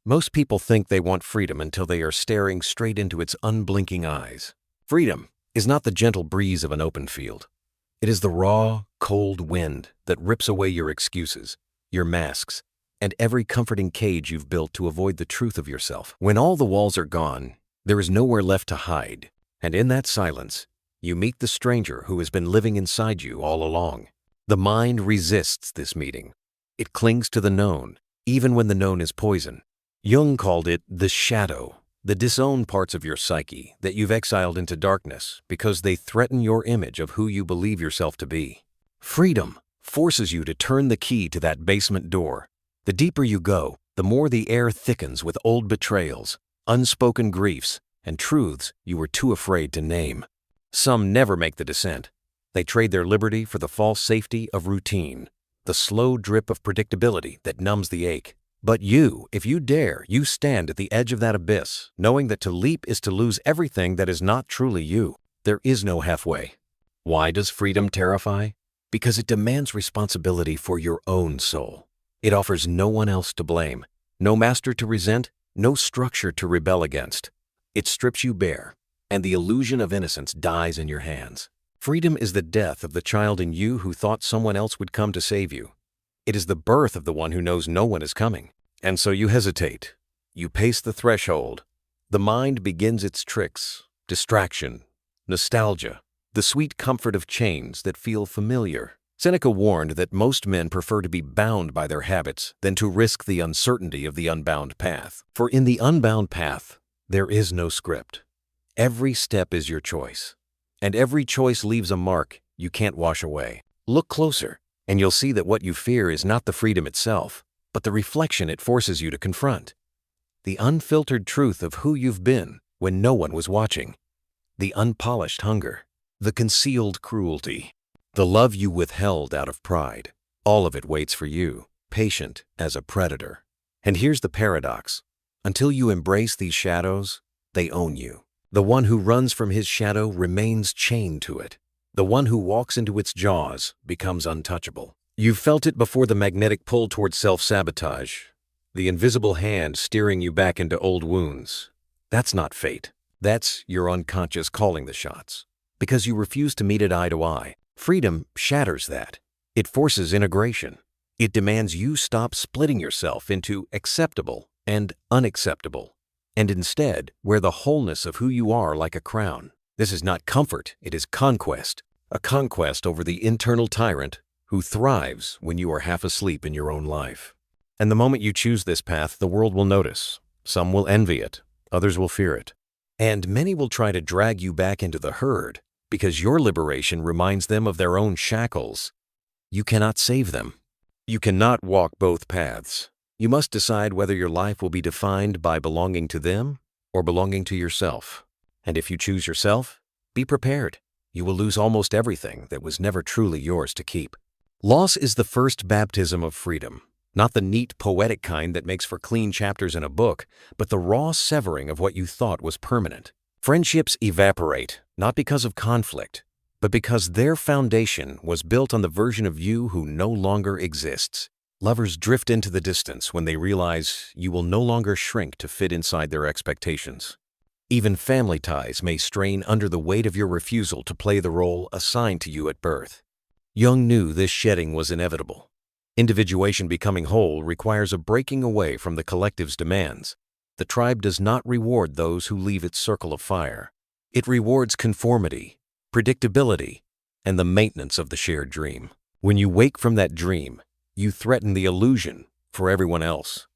Most people think they want freedom until they are staring straight into its unblinking eyes. Freedom is not the gentle breeze of an open field. It is the raw, cold wind that rips away your excuses, your masks, and every comforting cage you've built to avoid the truth of yourself. When all the walls are gone, there is nowhere left to hide, and in that silence, you meet the stranger who has been living inside you all along. The mind resists this meeting. It clings to the known, even when the known is poison. Jung called it the shadow, the disowned parts of your psyche that you've exiled into darkness because they threaten your image of who you believe yourself to be. Freedom forces you to turn the key to that basement door. The deeper you go, the more the air thickens with old betrayals, unspoken griefs, and truths you were too afraid to name. Some never make the descent. They trade their liberty for the false safety of routine, the slow drip of predictability that numbs the ache. But you, if you dare, you stand at the edge of that abyss, knowing that to leap is to lose everything that is not truly you. There is no halfway. Why does freedom terrify? Because it demands responsibility for your own soul. It offers no one else to blame, no master to resent, no structure to rebel against. It strips you bare, and the illusion of innocence dies in your hands. Freedom is the death of the child in you who thought someone else would come to save you. It is the birth of the one who knows no one is coming. And so you hesitate. You pace the threshold. The mind begins its tricks, distraction, nostalgia, the sweet comfort of chains that feel familiar. Seneca warned that most men prefer to be bound by their habits than to risk the uncertainty of the unbound path. For in the unbound path, there is no script. Every step is your choice, and every choice leaves a mark you can't wash away. Look closer, and you'll see that what you fear is not the freedom itself, but the reflection it forces you to confront. The unfiltered truth of who you've been when no one was watching. The unpolished hunger. The concealed cruelty. The love you withheld out of pride. All of it waits for you, patient as a predator. And here's the paradox. Until you embrace these shadows, they own you. The one who runs from his shadow remains chained to it. The one who walks into its jaws becomes untouchable. You've felt it before, the magnetic pull towards self-sabotage, the invisible hand steering you back into old wounds. That's not fate. That's your unconscious calling the shots. Because you refuse to meet it eye to eye. Freedom shatters that. It forces integration. It demands you stop splitting yourself into acceptable and unacceptable, and instead wear the wholeness of who you are like a crown. This is not comfort, it is conquest. A conquest over the internal tyrant who thrives when you are half asleep in your own life. And the moment you choose this path, the world will notice. Some will envy it, others will fear it. And many will try to drag you back into the herd because your liberation reminds them of their own shackles. You cannot save them. You cannot walk both paths. You must decide whether your life will be defined by belonging to them or belonging to yourself. And if you choose yourself, be prepared. You will lose almost everything that was never truly yours to keep. Loss is the first baptism of freedom, not the neat, poetic kind that makes for clean chapters in a book, but the raw severing of what you thought was permanent. Friendships evaporate, not because of conflict, but because their foundation was built on the version of you who no longer exists. Lovers drift into the distance when they realize you will no longer shrink to fit inside their expectations. Even family ties may strain under the weight of your refusal to play the role assigned to you at birth. Jung knew this shedding was inevitable. Individuation becoming whole requires a breaking away from the collective's demands. The tribe does not reward those who leave its circle of fire. It rewards conformity, predictability, and the maintenance of the shared dream. When you wake from that dream, you threaten the illusion for everyone else.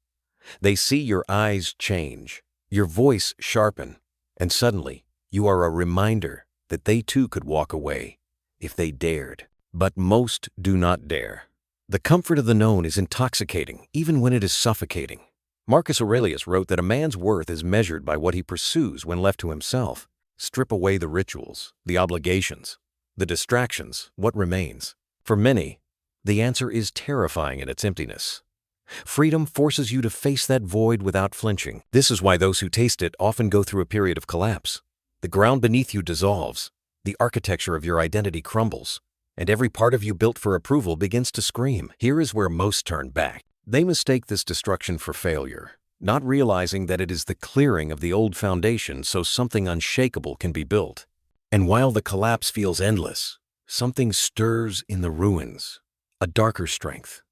They see your eyes change, your voice sharpen, and suddenly you are a reminder that they too could walk away if they dared. But most do not dare. The comfort of the known is intoxicating, even when it is suffocating. Marcus Aurelius wrote that a man's worth is measured by what he pursues when left to himself. Strip away the rituals, the obligations, the distractions, what remains? For many, the answer is terrifying in its emptiness. Freedom forces you to face that void without flinching. This is why those who taste it often go through a period of collapse. The ground beneath you dissolves, the architecture of your identity crumbles, and every part of you built for approval begins to scream. Here is where most turn back. They mistake this destruction for failure, not realizing that it is the clearing of the old foundation so something unshakable can be built. And while the collapse feels endless, something stirs in the ruins, a darker strength,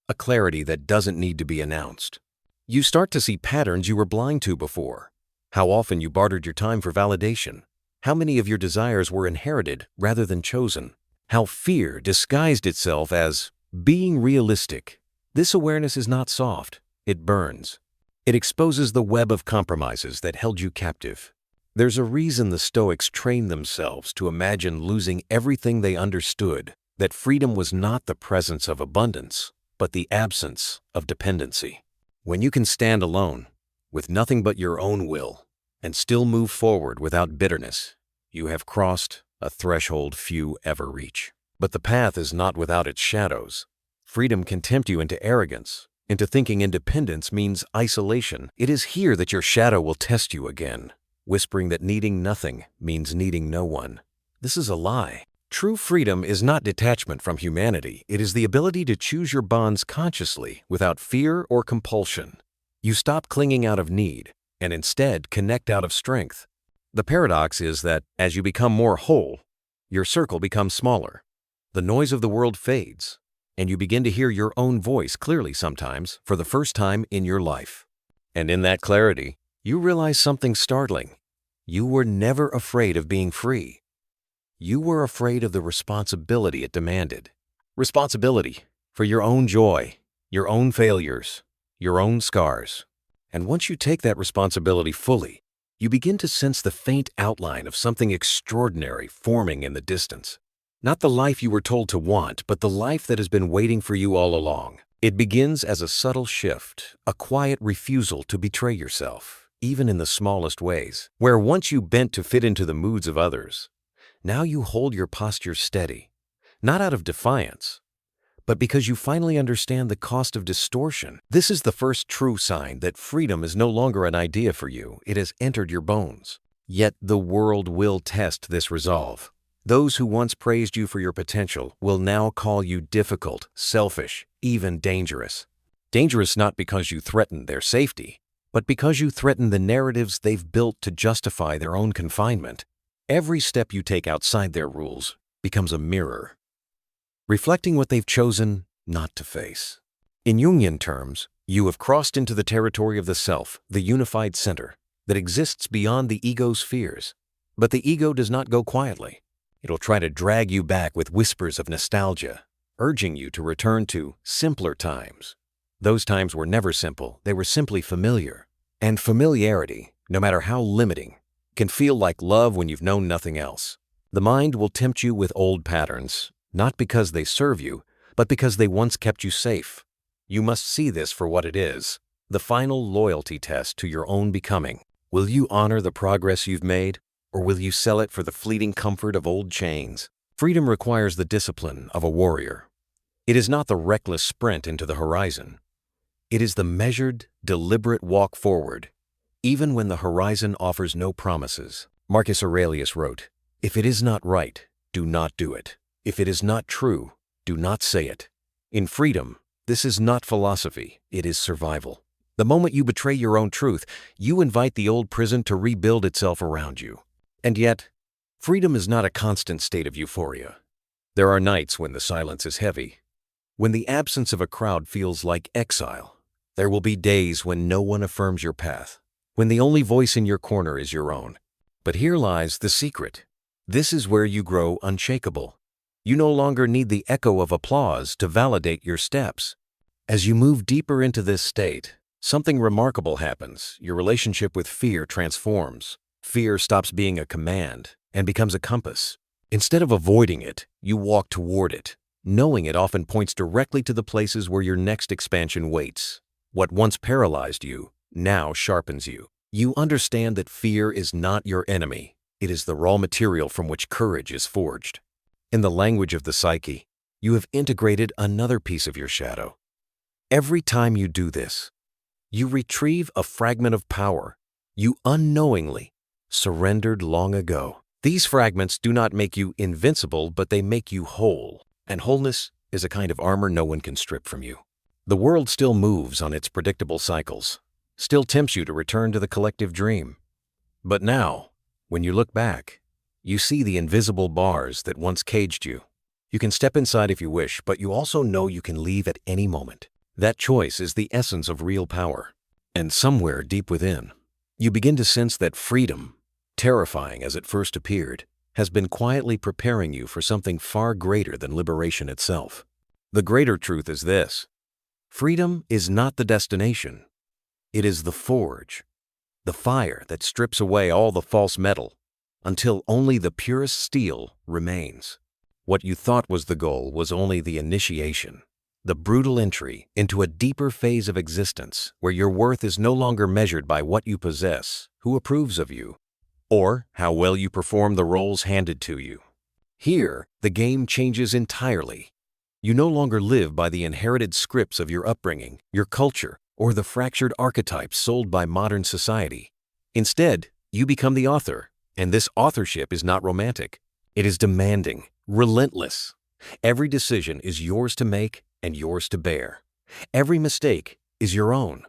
a clarity that doesn't need to be announced. You start to see patterns you were blind to before. How often you bartered your time for validation. How many of your desires were inherited rather than chosen. How fear disguised itself as being realistic. This awareness is not soft, it burns. It exposes the web of compromises that held you captive. There's a reason the Stoics trained themselves to imagine losing everything they understood, that freedom was not the presence of abundance, but the absence of dependency. When you can stand alone, with nothing but your own will, and still move forward without bitterness, you have crossed a threshold few ever reach. But the path is not without its shadows. Freedom can tempt you into arrogance, into thinking independence means isolation. It is here that your shadow will test you again, whispering that needing nothing means needing no one. This is a lie. True freedom is not detachment from humanity. It is the ability to choose your bonds consciously without fear or compulsion. You stop clinging out of need and instead connect out of strength. The paradox is that as you become more whole, your circle becomes smaller. The noise of the world fades, and you begin to hear your own voice clearly sometimes for the first time in your life. And in that clarity, you realize something startling. You were never afraid of being free. You were afraid of the responsibility it demanded. Responsibility for your own joy, your own failures, your own scars. And once you take that responsibility fully, you begin to sense the faint outline of something extraordinary forming in the distance. Not the life you were told to want, but the life that has been waiting for you all along. It begins as a subtle shift, a quiet refusal to betray yourself, even in the smallest ways. Where once you bent to fit into the moods of others, now you hold your posture steady, not out of defiance, but because you finally understand the cost of distortion. This is the first true sign that freedom is no longer an idea for you. It has entered your bones. Yet the world will test this resolve. Those who once praised you for your potential will now call you difficult, selfish, even dangerous. Dangerous not because you threaten their safety, but because you threaten the narratives they've built to justify their own confinement. Every step you take outside their rules becomes a mirror, reflecting what they've chosen not to face. In Jungian terms, you have crossed into the territory of the self, the unified center, that exists beyond the ego's fears. But the ego does not go quietly. It'll try to drag you back with whispers of nostalgia, urging you to return to simpler times. Those times were never simple, they were simply familiar. And familiarity, no matter how limiting, can feel like love when you've known nothing else. The mind will tempt you with old patterns, not because they serve you, but because they once kept you safe. You must see this for what it is, the final loyalty test to your own becoming. Will you honor the progress you've made, or will you sell it for the fleeting comfort of old chains? Freedom requires the discipline of a warrior. It is not the reckless sprint into the horizon. It is the measured, deliberate walk forward, even when the horizon offers no promises. Marcus Aurelius wrote, "If it is not right, do not do it. If it is not true, do not say it." In freedom, this is not philosophy, it is survival. The moment you betray your own truth, you invite the old prison to rebuild itself around you. And yet, freedom is not a constant state of euphoria. There are nights when the silence is heavy, when the absence of a crowd feels like exile. There will be days when no one affirms your path, when the only voice in your corner is your own. But here lies the secret. This is where you grow unshakable. You no longer need the echo of applause to validate your steps. As you move deeper into this state, something remarkable happens. Your relationship with fear transforms. Fear stops being a command and becomes a compass. Instead of avoiding it, you walk toward it, knowing it often points directly to the places where your next expansion waits. What once paralyzed you now sharpens you. You understand that fear is not your enemy. It is the raw material from which courage is forged. In the language of the psyche, you have integrated another piece of your shadow. Every time you do this, you retrieve a fragment of power you unknowingly surrendered long ago. These fragments do not make you invincible, but they make you whole. And wholeness is a kind of armor no one can strip from you. The world still moves on its predictable cycles. still tempts you to return to the collective dream. But now, when you look back, you see the invisible bars that once caged you. You can step inside if you wish, but you also know you can leave at any moment. That choice is the essence of real power. And somewhere deep within, you begin to sense that freedom, terrifying as it first appeared, has been quietly preparing you for something far greater than liberation itself. The greater truth is this: freedom is not the destination. It is the forge, the fire that strips away all the false metal until only the purest steel remains. What you thought was the goal was only the initiation, the brutal entry into a deeper phase of existence where your worth is no longer measured by what you possess, who approves of you, or how well you perform the roles handed to you. Here, the game changes entirely. You no longer live by the inherited scripts of your upbringing, your culture, or the fractured archetypes sold by modern society. Instead, you become the author, and this authorship is not romantic. It is demanding, relentless. Every decision is yours to make and yours to bear. Every mistake is your own.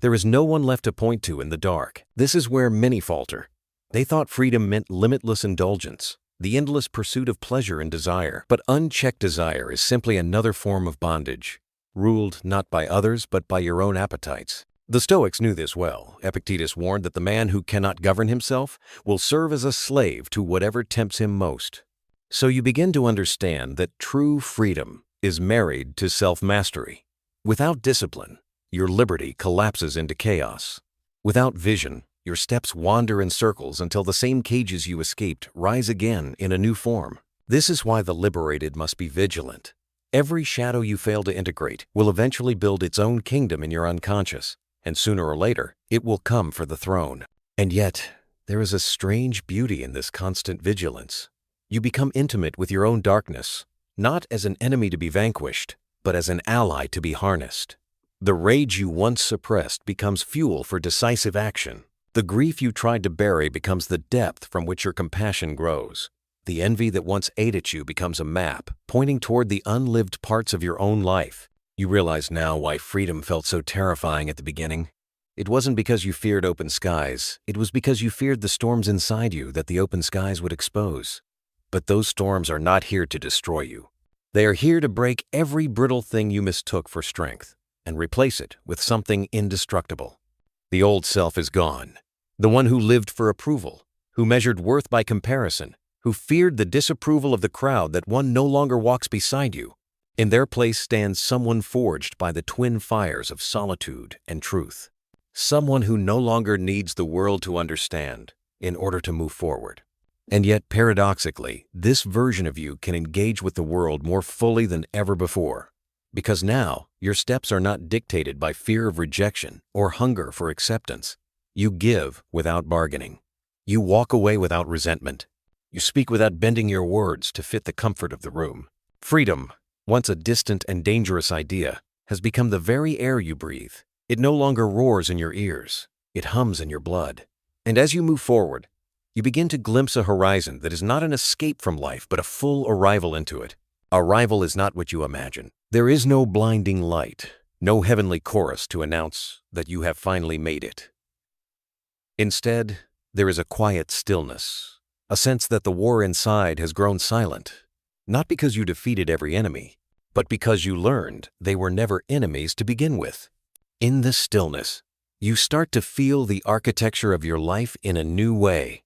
There is no one left to point to in the dark. This is where many falter. They thought freedom meant limitless indulgence, the endless pursuit of pleasure and desire. But unchecked desire is simply another form of bondage, ruled not by others but by your own appetites. The Stoics knew this well. Epictetus warned that the man who cannot govern himself will serve as a slave to whatever tempts him most. So you begin to understand that true freedom is married to self-mastery. Without discipline, your liberty collapses into chaos. Without vision, your steps wander in circles until the same cages you escaped rise again in a new form. This is why the liberated must be vigilant. Every shadow you fail to integrate will eventually build its own kingdom in your unconscious, and sooner or later, it will come for the throne. And yet, there is a strange beauty in this constant vigilance. You become intimate with your own darkness, not as an enemy to be vanquished, but as an ally to be harnessed. The rage you once suppressed becomes fuel for decisive action. The grief you tried to bury becomes the depth from which your compassion grows. The envy that once ate at you becomes a map, pointing toward the unlived parts of your own life. You realize now why freedom felt so terrifying at the beginning. It wasn't because you feared open skies. It was because you feared the storms inside you that the open skies would expose. But those storms are not here to destroy you. They are here to break every brittle thing you mistook for strength and replace it with something indestructible. The old self is gone. The one who lived for approval, who measured worth by comparison, who feared the disapproval of the crowd that one no longer walks beside you. In their place stands someone forged by the twin fires of solitude and truth. Someone who no longer needs the world to understand in order to move forward. And yet, paradoxically, this version of you can engage with the world more fully than ever before. Because now, your steps are not dictated by fear of rejection or hunger for acceptance. You give without bargaining. You walk away without resentment. You speak without bending your words to fit the comfort of the room. Freedom, once a distant and dangerous idea, has become the very air you breathe. It no longer roars in your ears. It hums in your blood. And as you move forward, you begin to glimpse a horizon that is not an escape from life, but a full arrival into it. Arrival is not what you imagine. There is no blinding light, no heavenly chorus to announce that you have finally made it. Instead, there is a quiet stillness, a sense that the war inside has grown silent, not because you defeated every enemy, but because you learned they were never enemies to begin with. In this stillness, you start to feel the architecture of your life in a new way.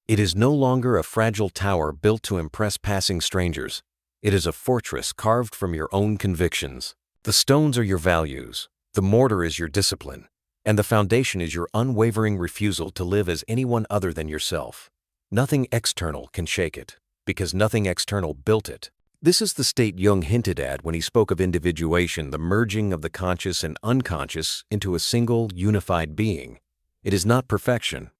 It is no longer a fragile tower built to impress passing strangers. It is a fortress carved from your own convictions. The stones are your values, the mortar is your discipline, and the foundation is your unwavering refusal to live as anyone other than yourself. Nothing external can shake it, because nothing external built it. This is the state Jung hinted at when he spoke of individuation, the merging of the conscious and unconscious into a single, unified being. It is not perfection.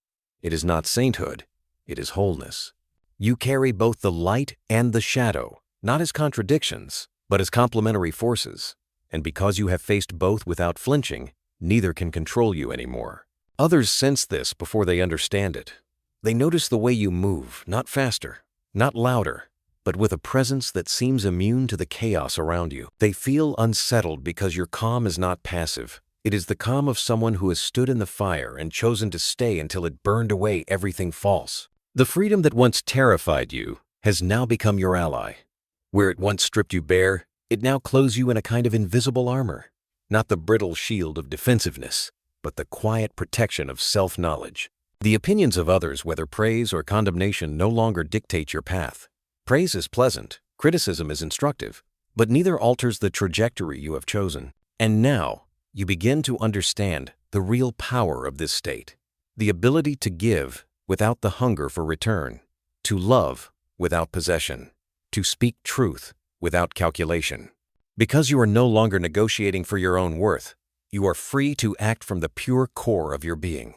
It is not sainthood. It is wholeness. You carry both the light and the shadow, not as contradictions, but as complementary forces. And because you have faced both without flinching, neither can control you anymore. Others sense this before they understand it. They notice the way you move, not faster, not louder, but with a presence that seems immune to the chaos around you. They feel unsettled because your calm is not passive. It is the calm of someone who has stood in the fire and chosen to stay until it burned away everything false. The freedom that once terrified you has now become your ally. Where it once stripped you bare, it now clothes you in a kind of invisible armor. Not the brittle shield of defensiveness, but the quiet protection of self-knowledge. The opinions of others, whether praise or condemnation, no longer dictate your path. Praise is pleasant, criticism is instructive, but neither alters the trajectory you have chosen. And now, you begin to understand the real power of this state. The ability to give without the hunger for return, to love without possession, to speak truth without calculation. Because you are no longer negotiating for your own worth, you are free to act from the pure core of your being.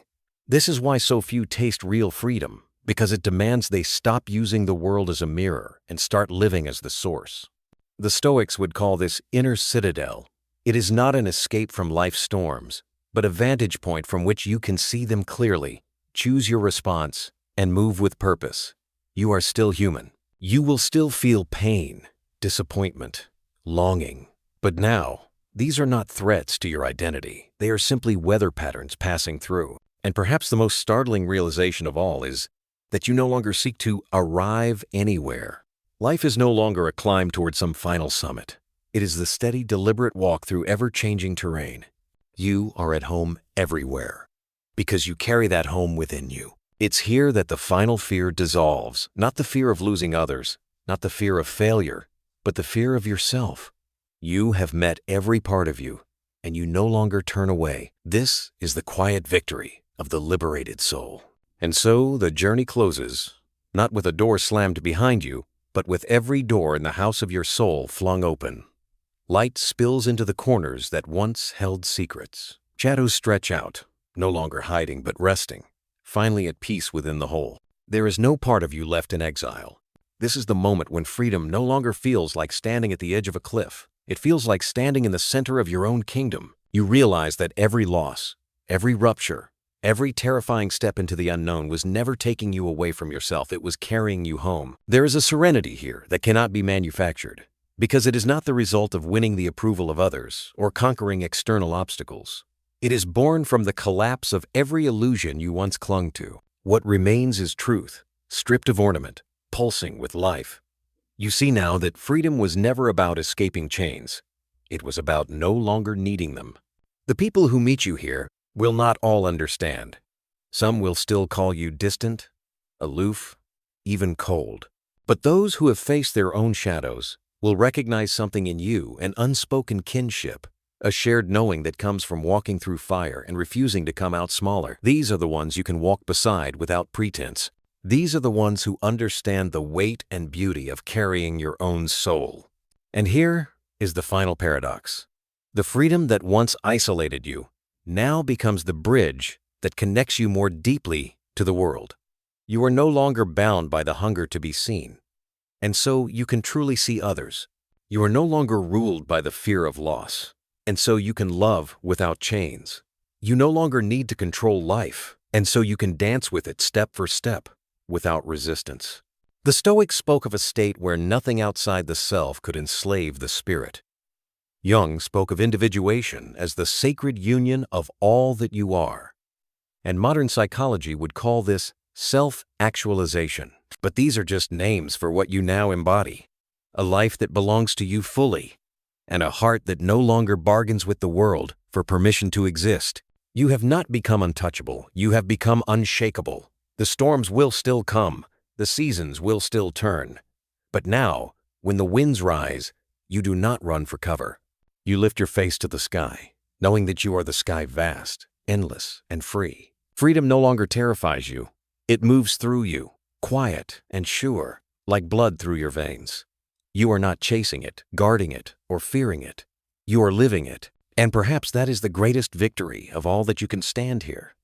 This is why so few taste real freedom, because it demands they stop using the world as a mirror and start living as the source. The Stoics would call this inner citadel. It is not an escape from life's storms, but a vantage point from which you can see them clearly, choose your response, and move with purpose. You are still human. You will still feel pain, disappointment, longing. But now, these are not threats to your identity. They are simply weather patterns passing through. And perhaps the most startling realization of all is that you no longer seek to arrive anywhere. Life is no longer a climb toward some final summit. It is the steady, deliberate walk through ever-changing terrain. You are at home everywhere, because you carry that home within you. It's here that the final fear dissolves, not the fear of losing others, not the fear of failure, but the fear of yourself. You have met every part of you, and you no longer turn away. This is the quiet victory of the liberated soul. And so the journey closes, not with a door slammed behind you, but with every door in the house of your soul flung open. Light spills into the corners that once held secrets. Shadows stretch out, no longer hiding but resting, finally at peace within the whole. There is no part of you left in exile. This is the moment when freedom no longer feels like standing at the edge of a cliff. It feels like standing in the center of your own kingdom. You realize that every loss, every rupture, every terrifying step into the unknown was never taking you away from yourself. It was carrying you home. There is a serenity here that cannot be manufactured, because it is not the result of winning the approval of others or conquering external obstacles. It is born from the collapse of every illusion you once clung to. What remains is truth, stripped of ornament, pulsing with life. You see now that freedom was never about escaping chains. It was about no longer needing them. The people who meet you here will not all understand. Some will still call you distant, aloof, even cold. But those who have faced their own shadows will recognize something in you, an unspoken kinship, a shared knowing that comes from walking through fire and refusing to come out smaller. These are the ones you can walk beside without pretense. These are the ones who understand the weight and beauty of carrying your own soul. And here is the final paradox. The freedom that once isolated you now becomes the bridge that connects you more deeply to the world. You are no longer bound by the hunger to be seen, and so you can truly see others. You are no longer ruled by the fear of loss, and so you can love without chains. You no longer need to control life, and so you can dance with it step for step, without resistance. The Stoics spoke of a state where nothing outside the self could enslave the spirit. Jung spoke of individuation as the sacred union of all that you are. And modern psychology would call this self-actualization. But these are just names for what you now embody. A life that belongs to you fully, and a heart that no longer bargains with the world for permission to exist. You have not become untouchable. You have become unshakable. The storms will still come. The seasons will still turn. But now, when the winds rise, you do not run for cover. You lift your face to the sky, knowing that you are the sky vast, endless, and free. Freedom no longer terrifies you. It moves through you, quiet and sure, like blood through your veins. You are not chasing it, guarding it, or fearing it. You are living it. And perhaps that is the greatest victory of all, that you can stand here,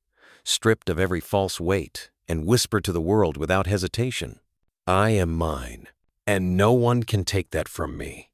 stripped of every false weight, and whisper to the world without hesitation, I am mine, and no one can take that from me.